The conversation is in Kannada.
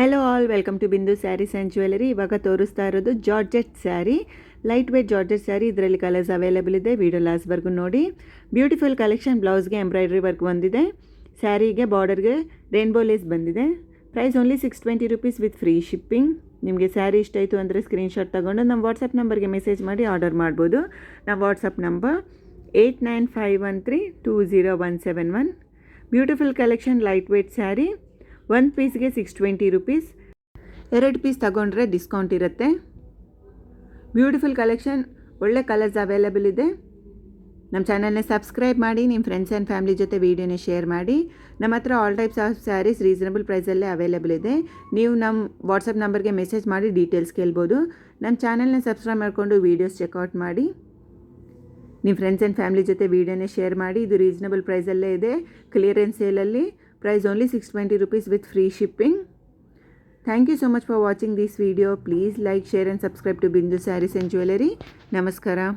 ಹೆಲೋ ಆಲ್, ವೆಲ್ಕಮ್ ಟು ಬಿಂದು ಸ್ಯಾರೀಸ್ ಆ್ಯಂಡ್ ಜ್ಯುವೆಲರಿ. ಇವಾಗ ತೋರಿಸ್ತಾ ಇರೋದು georgette sari, light weight georgette sari. ಇದರಲ್ಲಿ ಕಲರ್ಸ್ ಅವೈಲೇಬಲ್ ಇದೆ. ವಿಡಿಯೋ ಲಾಸ್ಟ್ವರೆಗೂ ನೋಡಿ. Beautiful collection. ಬ್ಲೌಸ್ಗೆ ಎಂಬ್ರಾಯ್ಡ್ರಿ ವರ್ಕ್ ಬಂದಿದೆ. ಸ್ಯಾರಿಗೆ ಬಾರ್ಡರ್ಗೆ ರೇನ್ಬೋ ಲೇಸ್ ಬಂದಿದೆ. Price only 620 rupees with free shipping. ನಿಮಗೆ ಸ್ಯಾರಿ ಇಷ್ಟ ಆಯಿತು ಅಂದರೆ ಸ್ಕ್ರೀನ್ಶಾಟ್ ತೊಗೊಂಡು ನಮ್ಮ ವಾಟ್ಸಪ್ ನಂಬರ್ಗೆ ಮೆಸೇಜ್ ಮಾಡಿ ಆರ್ಡರ್ ಮಾಡ್ಬೋದು. ನಮ್ಮ WhatsApp number 8951320171. Beautiful collection, light weight sari. ಒಂದು ಪೀಸ್ಗೆ 620 rupees. 2 ಪೀಸ್ ತಗೊಂಡ್ರೆ ಡಿಸ್ಕೌಂಟ್ ಇರುತ್ತೆ. ಬ್ಯೂಟಿಫುಲ್ ಕಲೆಕ್ಷನ್, ಒಳ್ಳೆ ಕಲರ್ಸ್ ಅವೈಲೇಬಲ್ ಇದೆ. ನಮ್ಮ ಚಾನಲ್ನ ಸಬ್ಸ್ಕ್ರೈಬ್ ಮಾಡಿ, ನಿಮ್ಮ ಫ್ರೆಂಡ್ಸ್ ಆ್ಯಂಡ್ ಫ್ಯಾಮಿಲಿ ಜೊತೆ ವೀಡಿಯೋನ ಶೇರ್ ಮಾಡಿ. ನಮ್ಮ ಹತ್ರ all types of saris reasonable ಪ್ರೈಸಲ್ಲೇ ಅವೈಲೇಬಲ್ ಇದೆ. ನೀವು ನಮ್ಮ ವಾಟ್ಸಪ್ ನಂಬರ್ಗೆ ಮೆಸೇಜ್ ಮಾಡಿ ಡೀಟೇಲ್ಸ್ ಕೇಳ್ಬೋದು. ನಮ್ಮ ಚಾನಲ್ನ ಸಬ್ಸ್ಕ್ರೈಬ್ ಮಾಡಿಕೊಂಡು ವೀಡಿಯೋಸ್ ಚೆಕ್ಔಟ್ ಮಾಡಿ. ನಿಮ್ಮ ಫ್ರೆಂಡ್ಸ್ ಆ್ಯಂಡ್ ಫ್ಯಾಮಿಲಿ ಜೊತೆ ವೀಡಿಯೋನ ಶೇರ್ ಮಾಡಿ. ಇದು ರೀಸನಬಲ್ ಪ್ರೈಸಲ್ಲೇ ಇದೆ. ಕ್ಲಿಯರೆನ್ಸ್ ಸೇಲಲ್ಲಿ. Price only 620 rupees with free shipping. Thank you so much for watching this video. Please like, share and subscribe to Bindu Sarees and Jewellery. Namaskara.